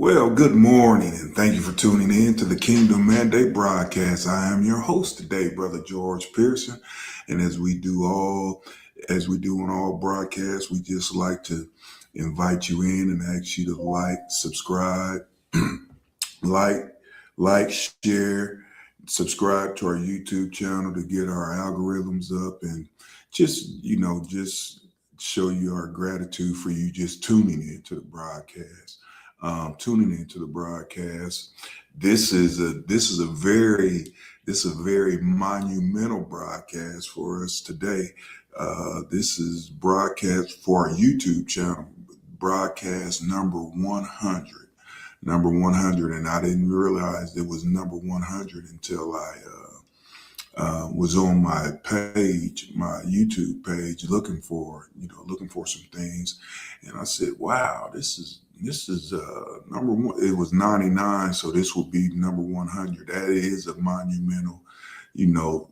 Well, good morning, and thank you for tuning in to the Kingdom Mandate broadcast. I am your host today, Brother George Pearson, and as we do on all broadcasts, we just like to invite you in and ask you to like, subscribe, like, share, subscribe to our YouTube channel to get our algorithms up, and just show you our gratitude for you just tuning into the broadcast. Tuning into the broadcast. This is a very monumental broadcast for us today. This is broadcast for our YouTube channel, broadcast number 100. Number 100, and I didn't realize it was number 100 until I was on my page, my YouTube page, looking for some things, and I said, "Wow, this is number one." It was 99, so this will be number 100. That is a monumental, you know,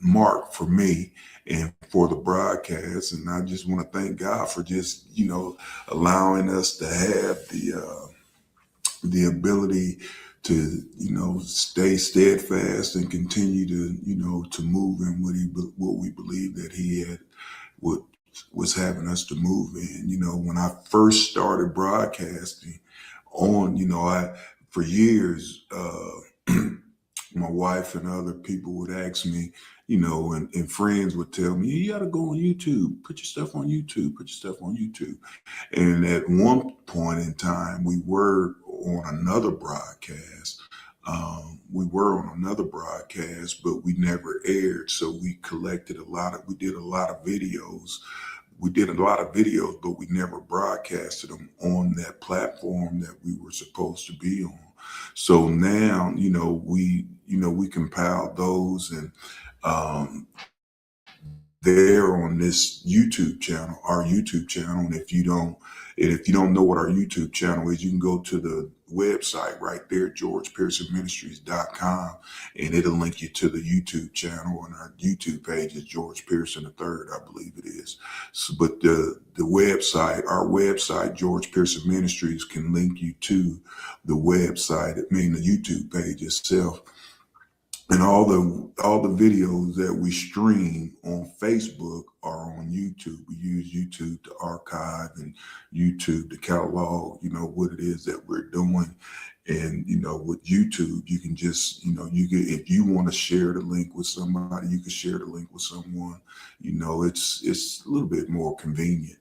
mark for me and for the broadcast. And I just want to thank God for just allowing us to have the ability to stay steadfast and continue to to move in what we believe that he had what was having us to move in. When I first started broadcasting on, I for years, my wife and other people would ask me, and friends would tell me, "You got to go on YouTube, put your stuff on YouTube, put your stuff on YouTube." And at one point in time, we were on another broadcast. But we never aired. So we did a lot of videos. We did a lot of videos, but we never broadcasted them on that platform that we were supposed to be on. So now, we compiled those, and they're on this YouTube channel, our YouTube channel. And if you don't know what our YouTube channel is, you can go to the website right there, georgepearsonministries.com, and it'll link you to the YouTube channel. And our YouTube page is George Pearson III, I believe it is. But the website, our website, George Pearson Ministries, can link you to the website, the YouTube page itself. And all the videos that we stream on Facebook are on YouTube. We use YouTube to archive and YouTube to catalog, what it is that we're doing. And, with YouTube, you can just, if you want to share the link with somebody, you can share the link with someone. It's a little bit more convenient.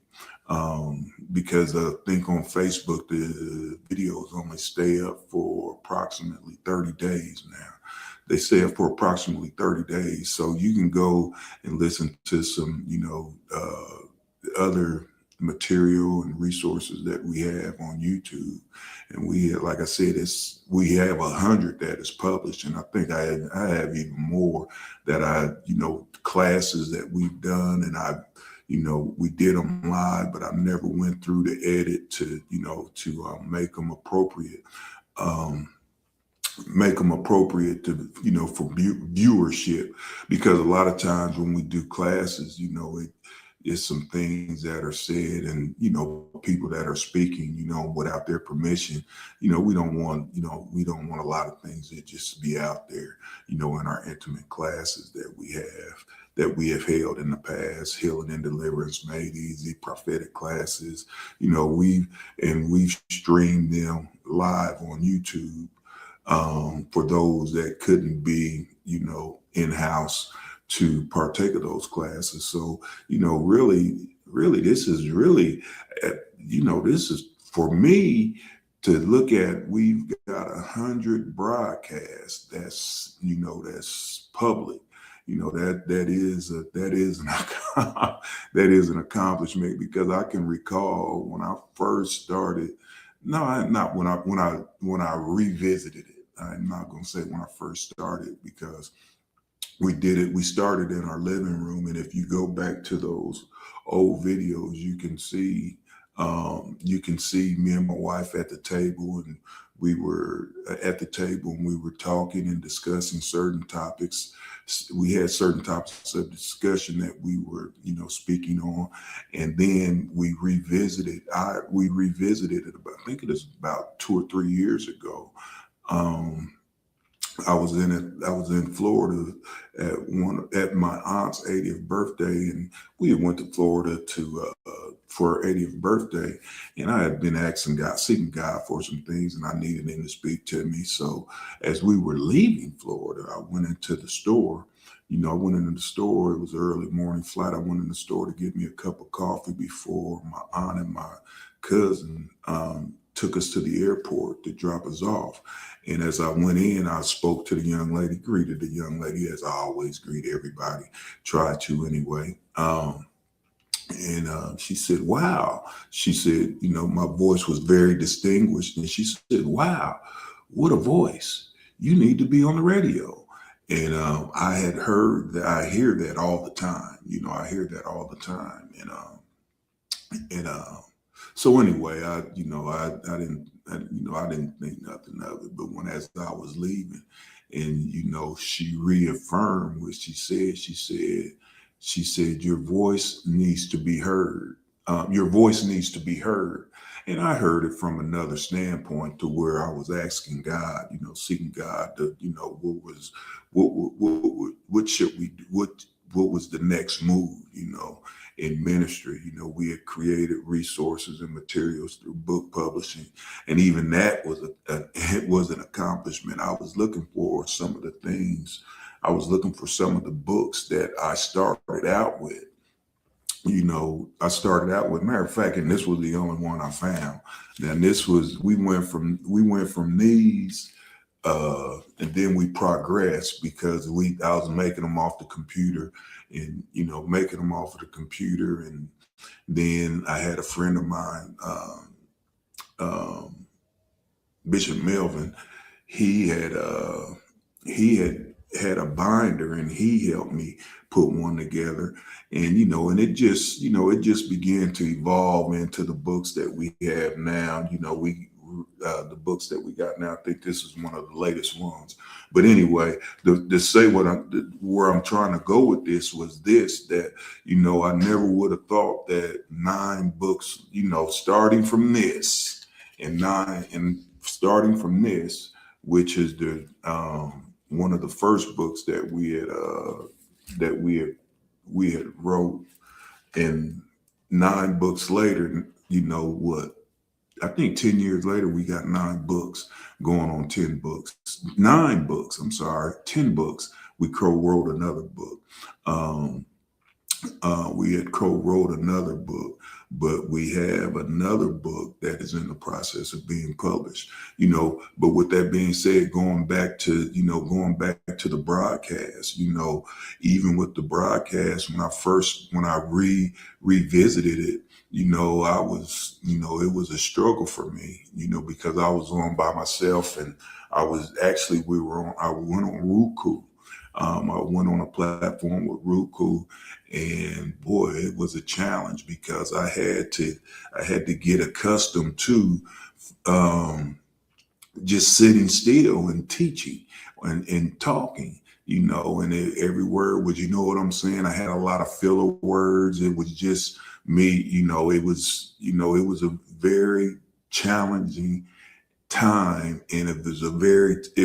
Because I think on Facebook, the videos only stay up for approximately 30 days now. They stay up for approximately 30 days. So you can go and listen to some, other material and resources that we have on YouTube. And like I said, we have 100 that is published. And I think I have even more that classes that we've done, and we did them live, but I never went through the edit to make them appropriate. To for viewership, because a lot of times when we do classes, it's some things that are said, and people that are speaking without their permission. We don't want a lot of things that just be out there in our intimate classes that we have held in the past. Healing and Deliverance Made Easy, prophetic classes. We've streamed them live on YouTube, for those that couldn't be, in-house to partake of those classes. So, really, this is really, this is for me to look at. We've got 100 broadcasts that's public. That is an accomplishment, because I can recall when I first started. No, not when I revisited it. I'm not going to say when I first started, because we started in our living room. And if you go back to those old videos, you can see me and my wife at the table, and we were at the table and we were talking and discussing certain topics we had certain topics of discussion that we were, speaking on, and then we revisited it about, I think it is about 2 or 3 years ago. Um, I was in Florida at my aunt's 80th birthday, and we had went to Florida to for her 80th birthday, and I had been seeking God for some things, and I needed him to speak to me. So as we were leaving Florida, I went into the store. I went into the store. It was an early morning flight. I went in the store to get me a cup of coffee before my aunt and my cousin took us to the airport to drop us off. And as I went in, I spoke to the young lady, greeted the young lady as I always greet everybody, try to anyway. And she said, "Wow." She said, my voice was very distinguished. And she said, "Wow, what a voice. You need to be on the radio." And I had heard that. I hear that all the time. I hear that all the time. And so anyway, I didn't think nothing of it. But as I was leaving, and she reaffirmed what she said. She said, "Your voice needs to be heard. Your voice needs to be heard." And I heard it from another standpoint, to where I was asking God, seeking God to, what should we do? What was the next move, in ministry? We had created resources and materials through book publishing, and even that was it was an accomplishment. I was looking for some of the things. I was looking for some of the books that I started out with. Matter of fact, and this was the only one I found. Then we went from these, and then we progressed, because I was making them off the computer, and and then I had a friend of mine, um, Bishop Melvin. He had a binder, and he helped me put one together. And it just began to evolve into the books that we have now. The books that we got now, I think this is one of the latest ones. But anyway, to say where I'm trying to go with this was this: that I never would have thought that 9 books, starting from this, and starting from this, which is the one of the first books that we had wrote, and 9 books later, what? I think 10 years later, we got 9 books, going on 10 books, 9 books. I'm sorry, 10 books. We co-wrote another book. Um, we had co-wrote another book, but we have another book that is in the process of being published. But with that being said, going back to the broadcast, even with the broadcast, when I revisited it, it was a struggle for me, because I was on by myself, and I went on Roku. I went on a platform with Roku, and boy, it was a challenge, because I had to get accustomed to um, just sitting still and teaching, and talking, and every word was, what I'm saying. I had a lot of filler words. It was just me, it was a very challenging time, and it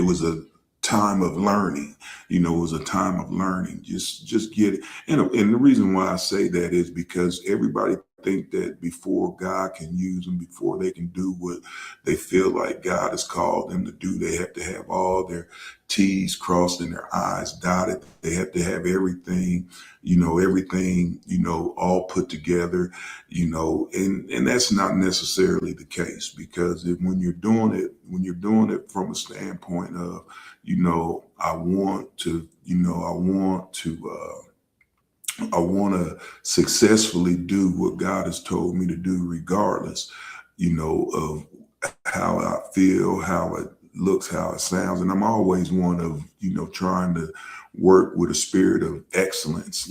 was a time of learning. It was a time of learning. Just get it. And the reason why I say that is because everybody think that before God can use them, before they can do what they feel like God has called them to do, they have to have all their T's crossed and their I's dotted. They have to have everything, all put together, and that's not necessarily the case, because when you're doing it from a standpoint of, I want to successfully do what God has told me to do, regardless, of how I feel, how it looks, how it sounds. And I'm always one of, trying to work with a spirit of excellence,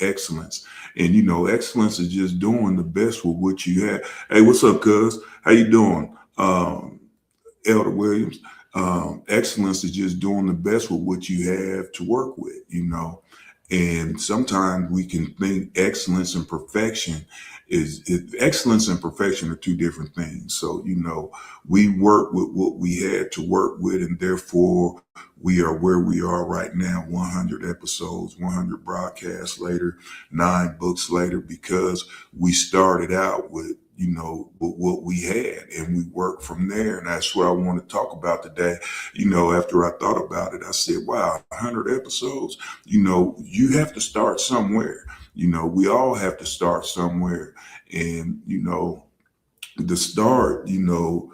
excellence. And, excellence is just doing the best with what you have. Hey, what's up, cuz? How you doing? Elder Williams. Excellence is just doing the best with what you have to work with, And sometimes we can think excellence and perfection are two different things. So, we work with what we had to work with, and therefore we are where we are right now, 100 episodes, 100 broadcasts later, 9 books later, because we started out with what we had, and we worked from there. And that's what I want to talk about today. After I thought about it, I said, wow, 100 episodes, you have to start somewhere. We all have to start somewhere. And, the start, the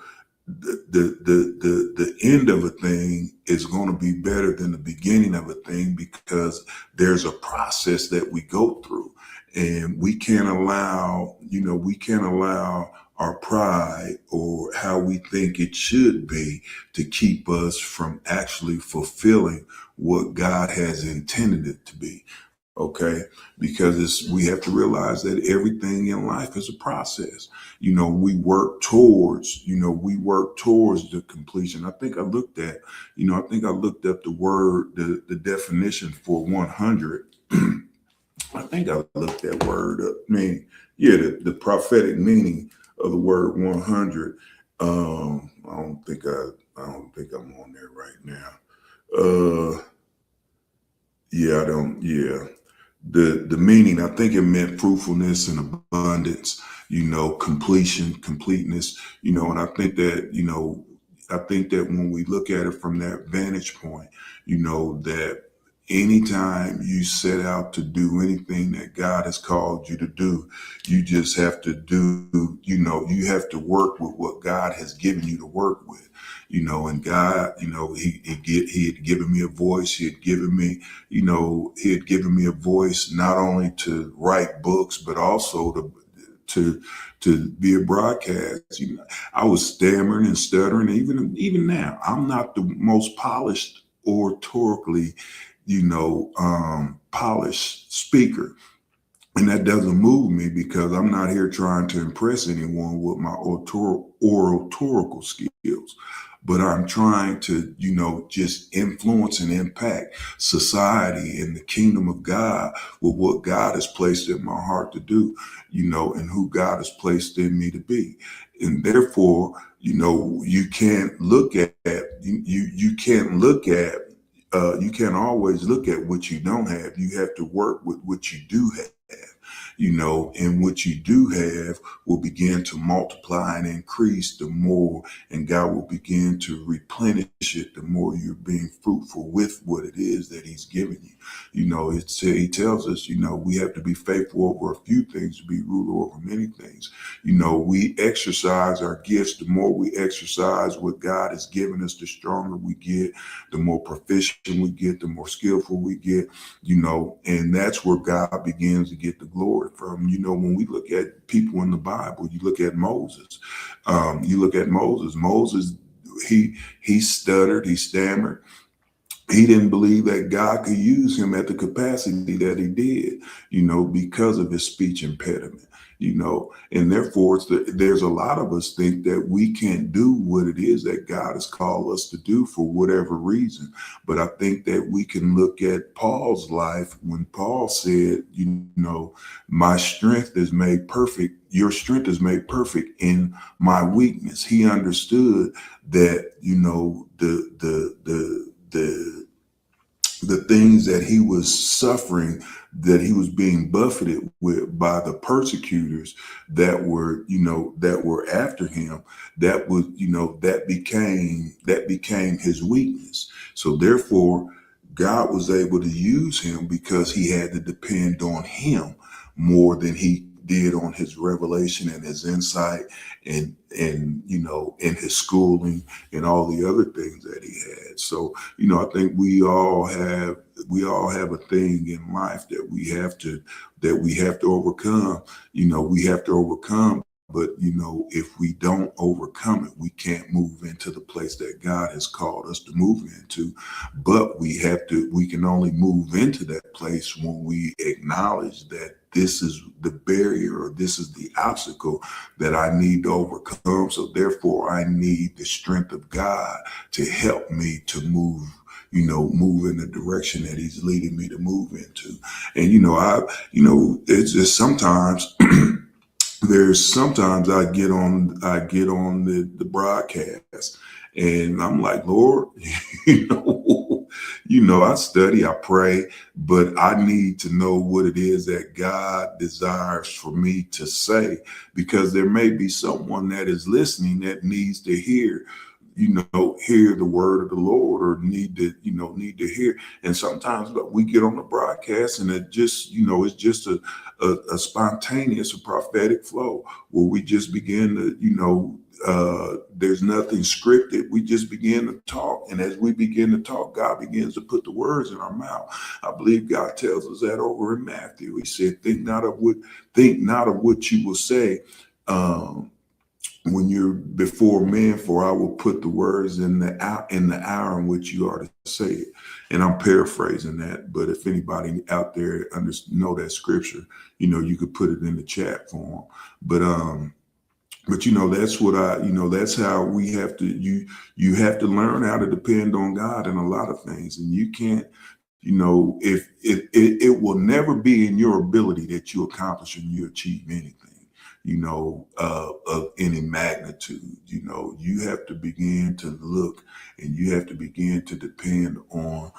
end of a thing is going to be better than the beginning of a thing, because there's a process that we go through, and we can't allow our pride or how we think it should be to keep us from actually fulfilling what God has intended it to be. Okay, because we have to realize that everything in life is a process. We work towards the completion. I think I looked up the definition for 100. I think I looked that word up. I mean, yeah, the prophetic meaning of the word 100. I don't think I'm on there right now. Yeah, I don't. Yeah, the meaning, I think it meant fruitfulness and abundance, completion, completeness, and I think that when we look at it from that vantage point, that anytime you set out to do anything that God has called you to do, you just have to you have to work with what God has given you to work with. And God, he had given me a voice. He had given me a voice not only to write books, but also to be a broadcast. I was stammering and stuttering. Even now, I'm not the most polished oratorically, polished speaker. And that doesn't move me, because I'm not here trying to impress anyone with my oratorical skills. But I'm trying to, just influence and impact society and the kingdom of God with what God has placed in my heart to do, and who God has placed in me to be. And therefore, you can't look at you can't look at you can't always look at what you don't have. You have to work with what you do have. And what you do have will begin to multiply and increase the more, and God will begin to replenish it the more you're being fruitful with what it is that He's given you. He tells us, we have to be faithful over a few things to be ruler over many things. We exercise our gifts. The more we exercise what God has given us, the stronger we get, the more proficient we get, the more skillful we get, and that's where God begins to get the glory from. When we look at people in the Bible, you look at Moses. Moses, he stuttered, he stammered. He didn't believe that God could use him at the capacity that he did, because of his speech impediment, and therefore there's a lot of us think that we can't do what it is that God has called us to do for whatever reason. But I think that we can look at Paul's life when Paul said, my strength is made perfect. Your strength is made perfect in my weakness. He understood that, the things that he was suffering, that he was being buffeted with by the persecutors that were after him, that became his weakness. So therefore, God was able to use him because he had to depend on him more than he did on his revelation and his insight and his schooling and all the other things that he had. So, I think we all have a thing in life that we have to overcome. We have to overcome. But, if we don't overcome it, we can't move into the place that God has called us to move into. But we can only move into that place when we acknowledge that this is the barrier or this is the obstacle that I need to overcome. So therefore I need the strength of God to help me to move, move in the direction that he's leading me to move into. And, it's just sometimes there's sometimes I get on the broadcast and I'm like, Lord, you know, I study, I pray, but I need to know what it is that God desires for me to say, because there may be someone that is listening that needs to hear the word of the Lord, or need to hear. And sometimes we get on the broadcast and it just, it's just a spontaneous, a prophetic flow where we just begin to, there's nothing scripted. We just begin to talk. And as we begin to talk, God begins to put the words in our mouth. I believe God tells us that over in Matthew. He said, think not of what you will say, when you're before men, for I will put the words in the hour in which you are to say it. And I'm paraphrasing that, but if anybody out there know that scripture, you could put it in the chat form. But that's how we have to, you have to learn how to depend on God in a lot of things. And you can't, if it will never be in your ability that you accomplish and you achieve anything, of any magnitude. You have to begin to look and you have to begin to depend on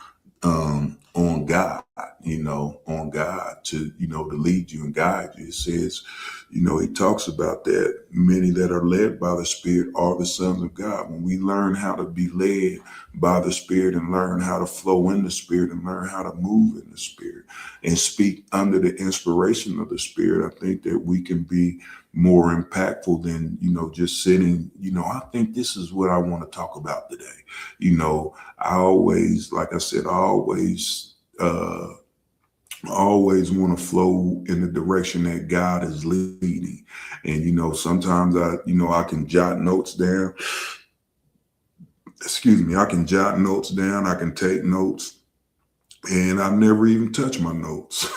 God, on God to lead you and guide you. It says, he talks about that many that are led by the Spirit are the sons of God. When we learn how to be led by the Spirit and learn how to flow in the Spirit and learn how to move in the Spirit and speak under the inspiration of the Spirit, I think that we can be more impactful than, just sitting, I think this is what I want to talk about today. I always, like I said, I always want to flow in the direction that God is leading. And, sometimes I can jot notes down. Excuse me. I can jot notes down. I can take notes, and I never even touch my notes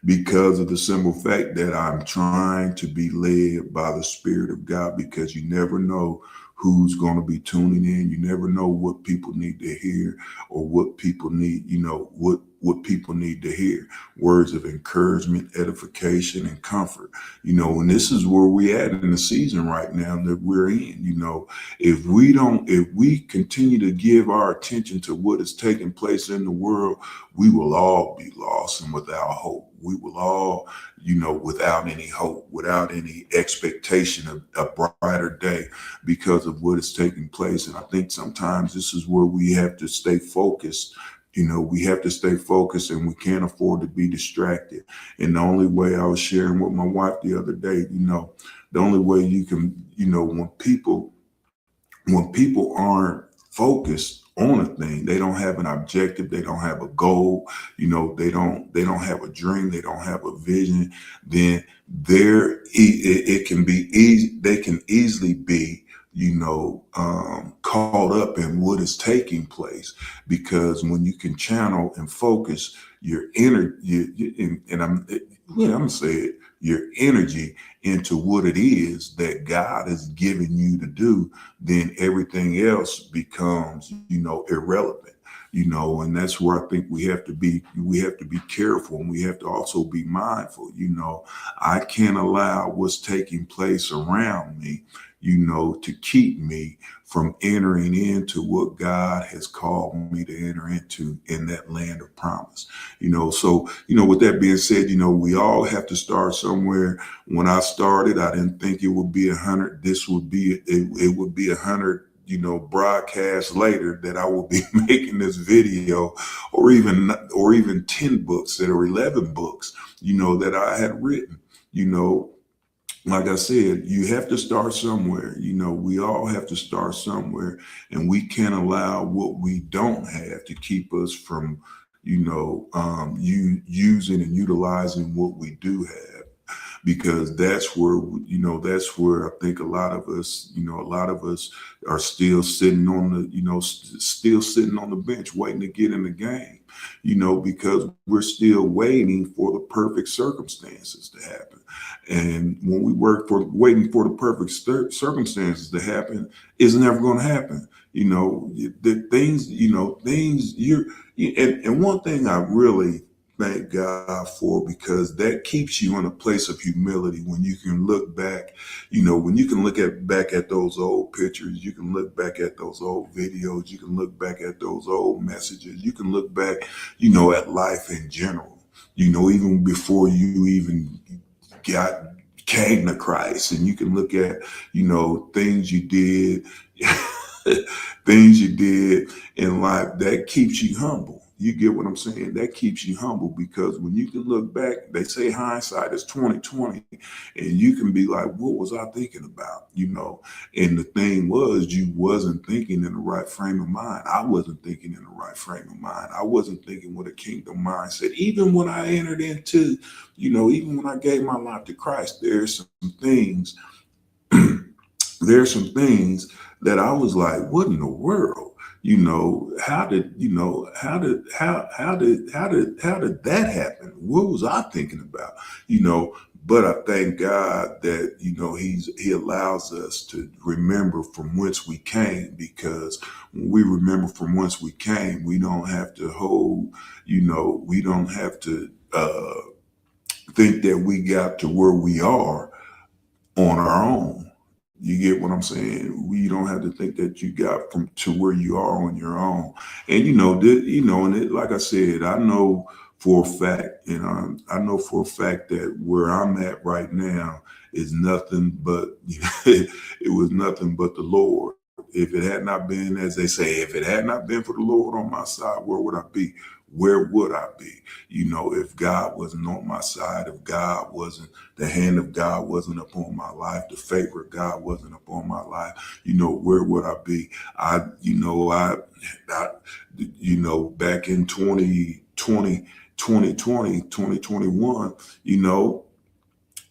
because of the simple fact that I'm trying to be led by the Spirit of God, because you never know who's going to be tuning in. You never know what people need to hear, or what people need, what people need to hear. Words of encouragement, edification, and comfort. And this is where we at in the season right now that we're in. If we continue to give our attention to what is taking place in the world, we will all be lost and without hope. We will all, without any hope, without any expectation of a brighter day because of what is taking place. And I think sometimes this is where we have to stay focused. We have to stay focused, and we can't afford to be distracted. And the only way, I was sharing with my wife the other day, the only way you can, when people aren't focused on a thing, they don't have an objective, they don't have a goal, they don't have a dream, they don't have a vision, then it can be easy, they can easily be caught up in what is taking place. Because when you can channel and focus your energy, and I'm gonna say it, your energy into what it is that God is giving you to do, then everything else becomes, irrelevant. And that's where I think we have to be careful, and we have to also be mindful. I can't allow what's taking place around me, to keep me from entering into what God has called me to enter into in that land of promise. So, with that being said, we all have to start somewhere. When I started, I didn't think it would be 100. It would be 100, broadcasts later that I will be making this video, or even 10 books or 11 books, that I had written. Like I said, you have to start somewhere. We all have to start somewhere, and we can't allow what we don't have to keep us from, using and utilizing what we do have. because that's where I think a lot of us are still sitting on still sitting on the bench waiting to get in the game, because we're still waiting for the perfect circumstances to happen. And when we work for waiting for the perfect circumstances to happen, it's never going to happen. The things and one thing I really thank God for, because that keeps you in a place of humility when you can look back, when you can look back at those old pictures, you can look back at those old videos, you can look back at those old messages, you can look back, at life in general, even before you even got came to Christ, and you can look at, things you did, things you did in life that keeps you humble. You get what I'm saying? That keeps you humble, because when you can look back, they say hindsight is 2020, and you can be like, what was I thinking about? And the thing was, you wasn't thinking in the right frame of mind. I wasn't thinking in the right frame of mind. I wasn't thinking with a kingdom mindset. Even when I entered into, even when I gave my life to Christ, there's some things there's some things that I was like, what in the world? How did that happen? What was I thinking about? But I thank God that, he allows us to remember from whence we came, because when we remember from whence we came, we don't have to we don't have to think that we got to where we are on our own. You get what I'm saying? We don't have to think that you got from to where you are on your own. And like I said, I know for a fact, and I know for a fact that where I'm at right now is nothing but it was nothing but the Lord. If it had not been, as they say, if it had not been for the Lord on my side, where would I be? Where would I be? If God wasn't on my side, if God wasn't, the hand of God wasn't upon my life, the favor of God wasn't upon my life, where would I be? Back in 2021,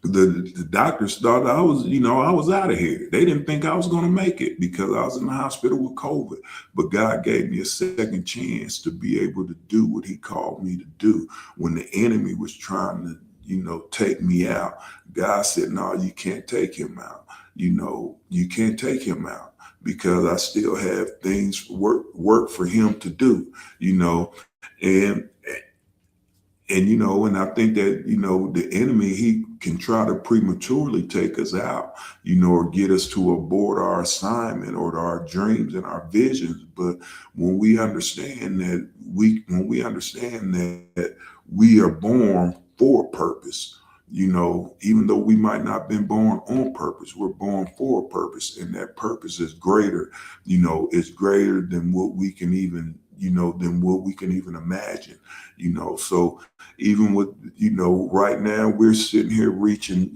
the doctors thought I was out of here. They didn't think I was going to make it, because I was in the hospital with COVID. But God gave me a second chance to be able to do what he called me to do. When the enemy was trying to, take me out, God said, no, you can't take him out. You can't take him out, because I still have things work for him to do, and and I think that, the enemy, he can try to prematurely take us out, or get us to abort our assignment or our dreams and our visions. But when we understand that we are born for a purpose, even though we might not have been born on purpose, we're born for a purpose. And that purpose is greater, is greater than what we can even, imagine, so even with, right now we're sitting here reaching,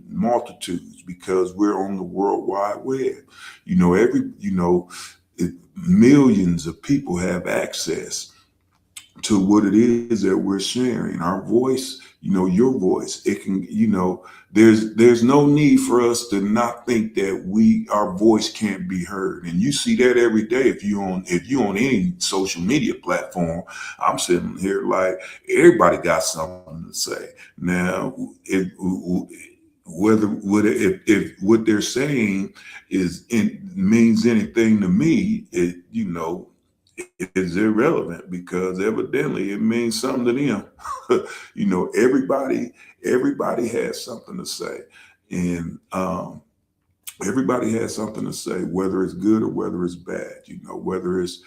multitudes, because we're on the World Wide Web. Millions of people have access to what it is that we're sharing. Our voice, your voice, it can, there's no need for us to not think that our voice can't be heard. And you see that every day. If you on any social media platform, I'm sitting here like, everybody got something to say. Now, if what they're saying means anything to me, is irrelevant, because evidently it means something to them. Everybody has something to say, and everybody has something to say, whether it's good or whether it's bad. Whether it's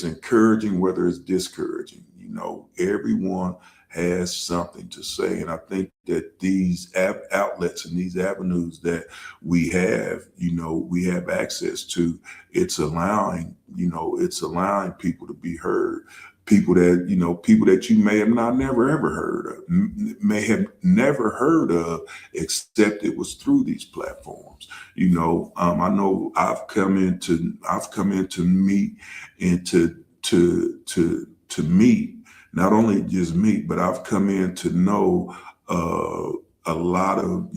encouraging, whether it's discouraging. Everyone has something to say, and I think that these outlets and these avenues that we have access to, it's allowing people to be heard. People that you may have not never ever heard of, may have never heard of, except it was through these platforms. I know I've come into meet and to meet, not only just meet, but I've come in to know uh, a lot of,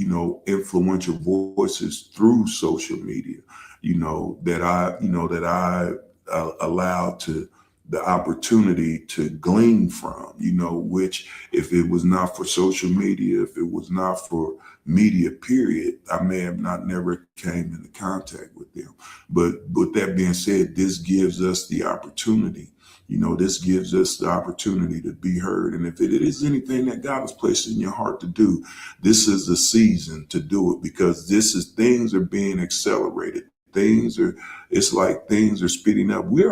influential voices through social media, that I allowed to the opportunity to glean from, which if it was not for social media, if it was not for media, period, I may have not never came into contact with them. But with that being said, this gives us the opportunity. This gives us the opportunity to be heard. And if it is anything that God has placed in your heart to do, this is the season to do it, because things are being accelerated. It's like things are speeding up. This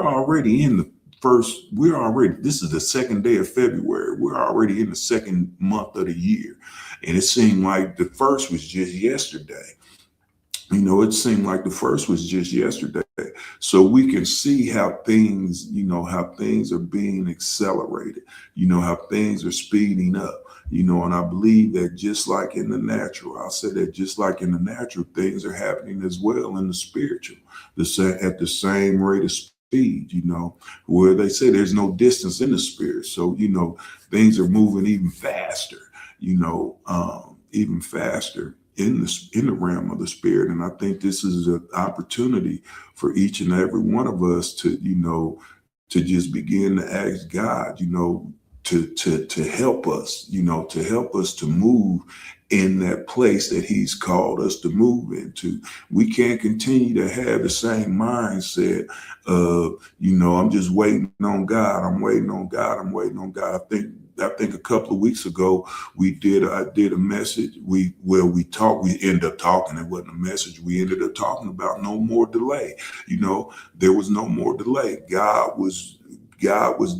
is the second day of February. We're already in the second month of the year. And it seemed like the first was just yesterday. It seemed like the first was just yesterday. So we can see how things are being accelerated, how things are speeding up, and I believe that just like in the natural, I'll say that just like in the natural, things are happening as well in the spiritual, at the same rate of speed, where they say there's no distance in the spirit. So, things are moving even faster in the realm of the spirit. And I think this is an opportunity for each and every one of us to just begin to ask God, to help us, to move in that place that he's called us to move into. We can't continue to have the same mindset of, I'm just waiting on God. I'm waiting on God. I'm waiting on God. I think a couple of weeks ago I did a message. We ended up talking. It wasn't a message. We ended up talking about no more delay. There was no more delay. God was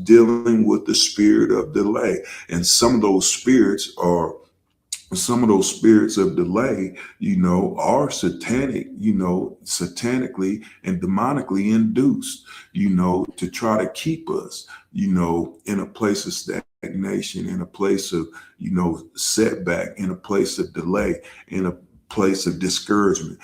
dealing with the spirit of delay, and some of those spirits of delay, are satanic, satanically and demonically induced, to try to keep us, in a place of stagnation, in a place of, setback, in a place of delay, in a place of discouragement,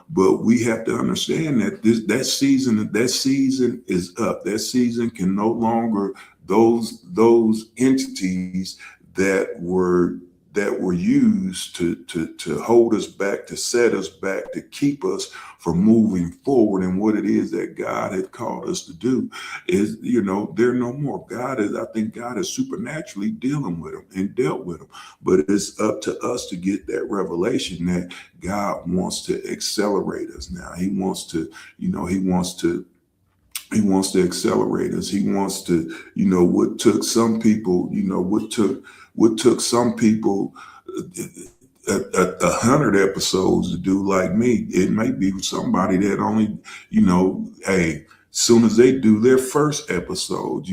but we have to understand that that season is up. That season can no longer, those entities that were used to hold us back, to set us back, to keep us from moving forward in what it is that God had called us to do, is, they're no more. I think God is supernaturally dealing with them and dealt with them. But it's up to us to get that revelation that God wants to accelerate us now. He wants to accelerate us. He wants to, what took some people 100 episodes to do, like me, it may be somebody that only, hey, soon as they do their first episode,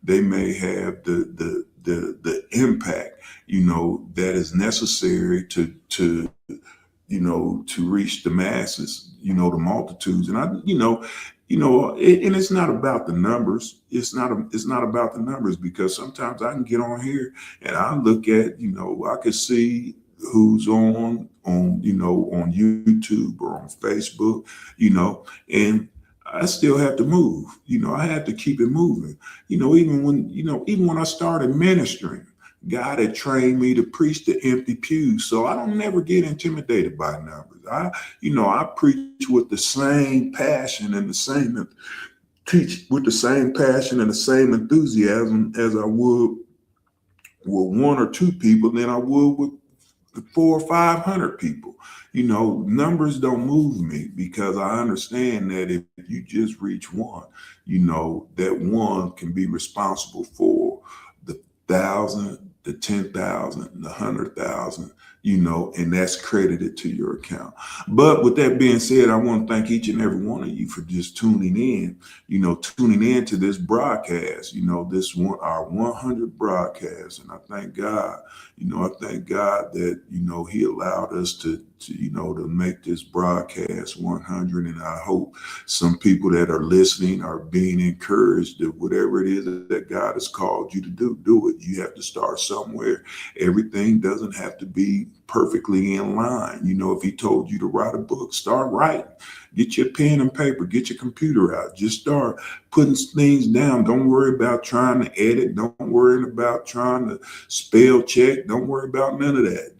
they may have the impact, that is necessary to reach the masses, the multitudes. And and it's not about the numbers. It's not about the numbers, because sometimes I can get on here and I look at, I could see who's on YouTube or on Facebook, and I still have to move. I have to keep it moving. Even when I started ministering, God had trained me to preach to empty pews. So I don't never get intimidated by numbers. I preach with the same passion and teach with the same passion and the same enthusiasm as I would with one or two people than I would with 400 or 500 people. Numbers don't move me, because I understand that if you just reach one, that one can be responsible for the 1,000, the 10,000, the 100,000, and that's credited to your account. But with that being said, I want to thank each and every one of you for just tuning in, to this broadcast, this one, our 100 broadcast. And I thank God, that, he allowed us to make this broadcast 100. And I hope some people that are listening are being encouraged that whatever it is that God has called you to do it. You have to start somewhere. Everything doesn't have to be perfectly in line. If he told you to write a book, start writing. Get your pen and paper, get your computer out. Just start putting things down. Don't worry about trying to edit. Don't worry about trying to spell check. Don't worry about none of that.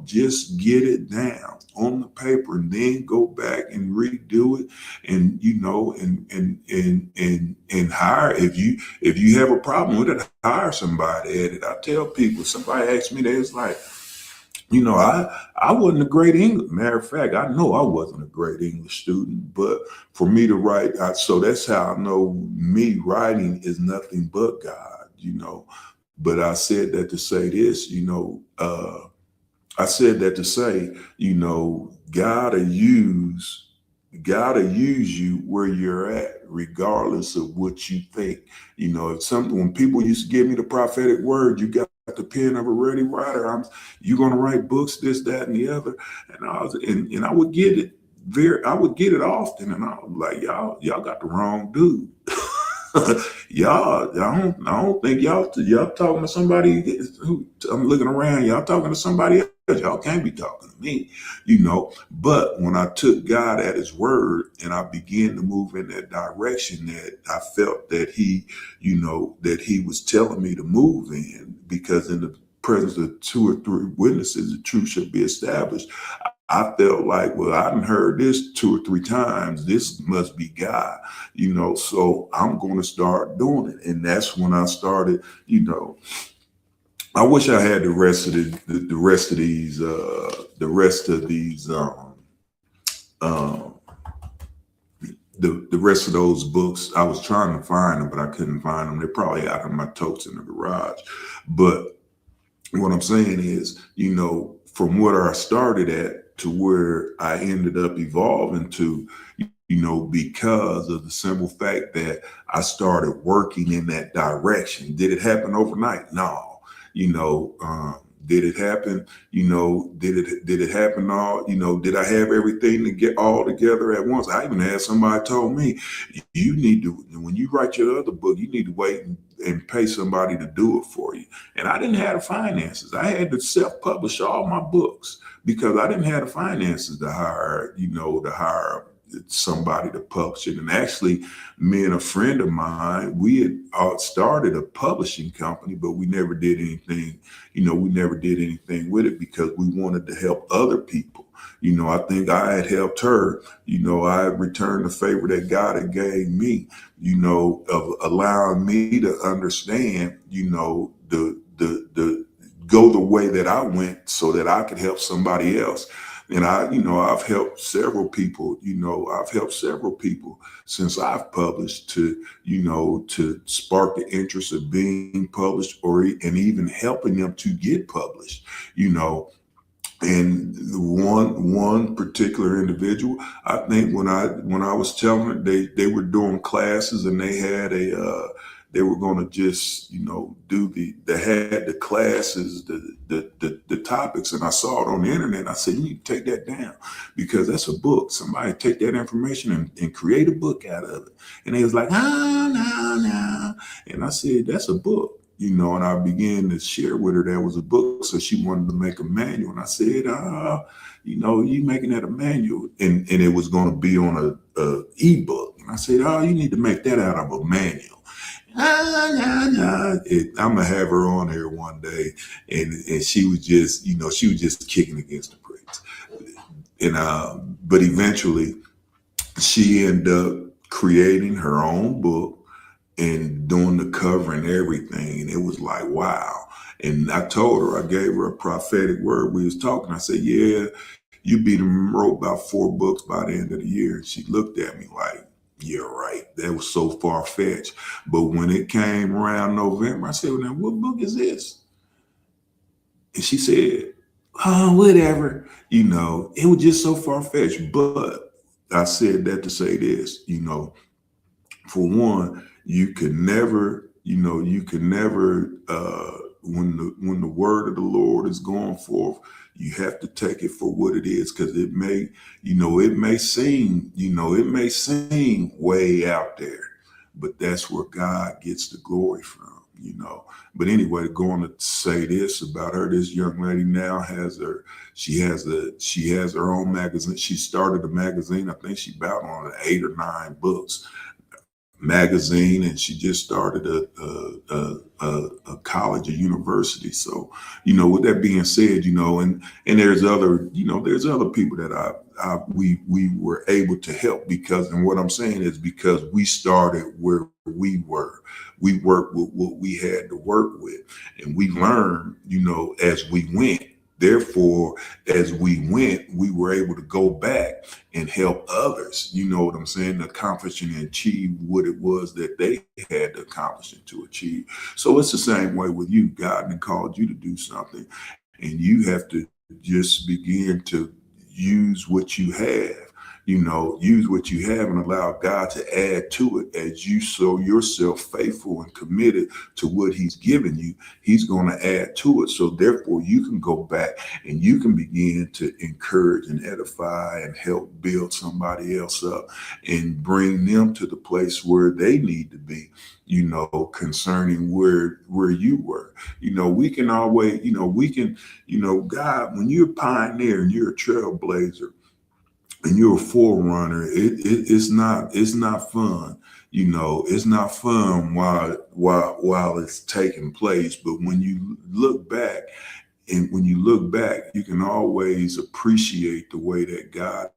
Just get it down on the paper and then go back and redo it. And and hire, if you have a problem with it, hire somebody to edit. I tell people, somebody asked me, they was like, I wasn't a great English. Matter of fact, I know I wasn't a great English student, but for me to write, so that's how I know me writing is nothing but God. But I said that to say this, I said that to say, gotta use you where you're at, regardless of what you think. When people used to give me the prophetic word, you got the pen of a ready writer. You're gonna write books, this, that, and the other. And I would get it I would get it often, and I was like, y'all got the wrong dude. I don't think y'all talking to somebody who, I'm looking around, y'all talking to somebody else. Y'all can't be talking to me, But when I took God at his word and I began to move in that direction that I felt that that he was telling me to move in, because in the presence of 2 or 3 witnesses, the truth should be established. I felt like, well, I done heard this 2 or 3 times. This must be God, so I'm going to start doing it. And that's when I started, I wish I had the rest of the rest of those books. I was trying to find them, but I couldn't find them. They're probably out of my totes in the garage. But what I'm saying is, from where I started at to where I ended up evolving to, because of the simple fact that I started working in that direction. Did it happen overnight? No. Did it happen? Did it happen all? Did I have everything to get all together at once? I even had somebody told me, you need to, when you write your other book, you need to wait and pay somebody to do it for you. And I didn't have the finances. I had to self-publish all my books because I didn't have the finances to hire somebody to publish it. And actually, me and a friend of mine, we had started a publishing company, but we never did anything. We never did anything with it because we wanted to help other people. I think I had helped her. I had returned the favor that God had gave me, of allowing me to understand, the go the way that I went so that I could help somebody else. And I've helped several people, since I've published to spark the interest of being published and even helping them to get published, And one particular individual, I think when I was telling her, they were doing classes and they had they were going to just, they had the classes, the topics, and I saw it on the internet. I said, you need to take that down because that's a book. Somebody take that information and create a book out of it. And they was like, no. And I said, that's a book. And I began to share with her that was a book. So she wanted to make a manual. And I said, you making that a manual. And it was going to be on a ebook. And I said, you need to make that out of a manual. I'm gonna have her on here one day, and she was just kicking against the pricks. And but eventually she ended up creating her own book and doing the cover and everything. And it was like, wow. And I told her, I gave her a prophetic word. We was talking. I said, yeah, you wrote about 4 books by the end of the year. And she looked at me like, you're right. That was so far-fetched. But when it came around November, I said, well, now, what book is this? And she said, whatever. It was just so far-fetched. But I said that to say this, for one, you can never, when the word of the Lord is going forth, you have to take it for what it is, because it may seem way out there, but that's where God gets the glory from. But anyway, going to say this about her, this young lady now she has her own magazine. She started a magazine. I think she about on 8 or 9 books magazine, and she just started a college, a university. So, with that being said, and there's other people that we were able to help because, and what I'm saying is because we started where we were. We worked with what we had to work with, and we learned, as we went. Therefore, as we went, we were able to go back and help others, you know what I'm saying, accomplish and achieve what it was that they had to accomplish and to achieve. So it's the same way with you. God had called you to do something, and you have to just begin to use what you have. Use what you have and allow God to add to it as you show yourself faithful and committed to what He's given you. He's going to add to it. So therefore, you can go back and you can begin to encourage and edify and help build somebody else up and bring them to the place where they need to be, concerning where you were. We can always, God, when you're a pioneer and you're a trailblazer, and you're a forerunner, it's not fun. It's not fun while it's taking place. But when you look back, you can always appreciate the way that God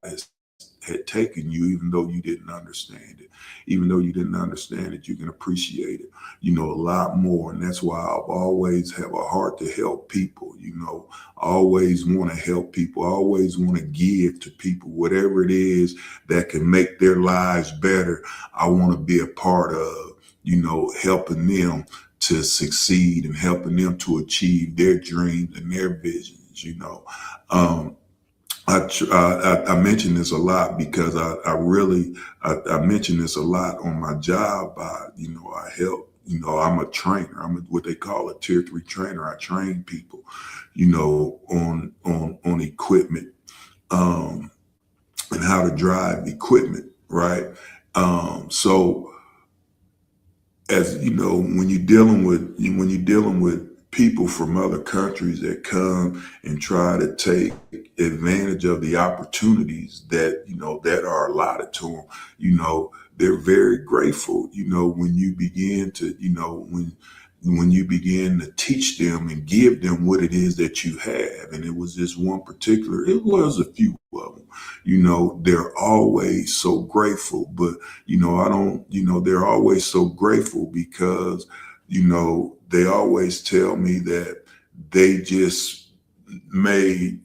had taken you, even though you didn't understand it. Even though you didn't understand it, you can appreciate it, a lot more. And that's why I've always have a heart to help people, I always want to help people. I always want to give to people, whatever it is that can make their lives better. I want to be a part of, helping them to succeed and helping them to achieve their dreams and their visions, Um, I mention this a lot because I mention this a lot on my job. I help. I'm a trainer. What they call a tier 3 trainer. I train people, on equipment, and how to drive equipment, right? So as when you're dealing with people from other countries that come and try to take advantage of the opportunities that are allotted to them, they're very grateful, when you begin to, when you begin to teach them and give them what it is that you have. And it was this one particular, it was a few of them, they're always so grateful, but, I don't, they're always so grateful because, they always tell me that they just made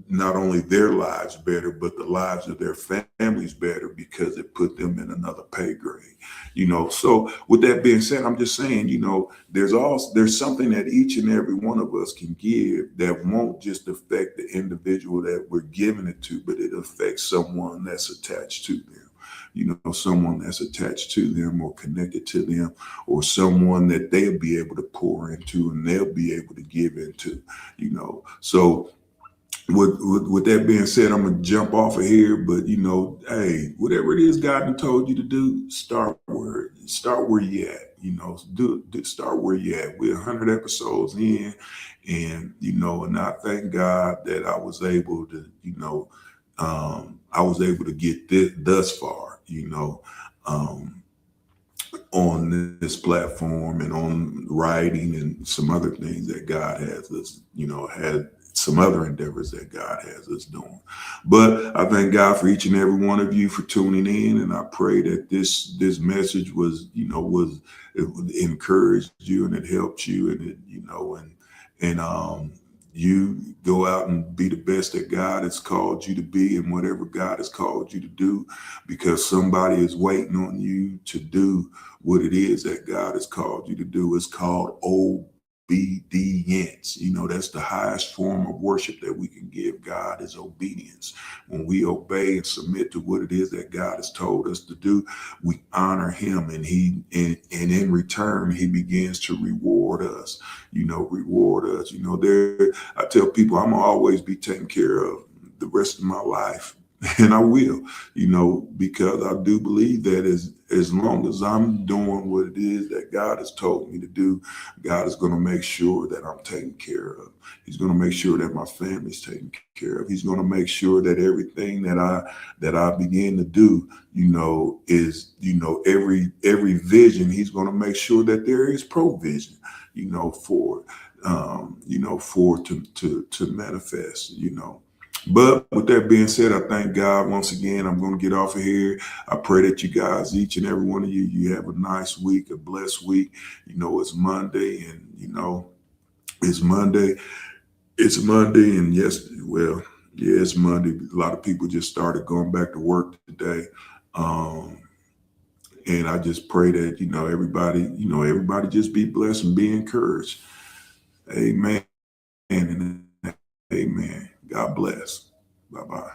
not only their lives better, but the lives of their families better because it put them in another pay grade. So with that being said, I'm just saying, there's something that each and every one of us can give that won't just affect the individual that we're giving it to, but it affects someone that's attached to them. Someone that's attached to them or connected to them, or someone that they'll be able to pour into and they'll be able to give into, So with that being said, I'm gonna jump off of here, but hey, whatever it is God done told you to do, start where you at. Start where you at. We're 100 episodes in, and and I thank God that I was able to, get thus far, on this platform and on writing and some other things that God has us, had some other endeavors that God has us doing. But I thank God for each and every one of you for tuning in, and I pray that this message it encouraged you and it helped you, and you go out and be the best that God has called you to be, and whatever God has called you to do, because somebody is waiting on you to do what it is that God has called you to do. It's called obedience. That's the highest form of worship that we can give God, is obedience. When we obey and submit to what it is that God has told us to do, we honor Him, and in return, He begins to reward us. I tell people I'm gonna always be taken care of the rest of my life. And I will, because I do believe that as long as I'm doing what it is that God has told me to do, God is going to make sure that I'm taken care of. He's going to make sure that my family's taken care of. He's going to make sure that everything that I begin to do, is, every vision. He's going to make sure that there is provision, for for to manifest. But with that being said, I thank God once again. I'm going to get off of here. I pray that you guys, each and every one of you, you have a nice week, a blessed week. It's Monday, and it's Monday. It's Monday, and yes, well, yeah, it's Monday. A lot of people just started going back to work today. Um, and I just pray that, everybody just be blessed and be encouraged. Amen. And amen. God bless. Bye bye.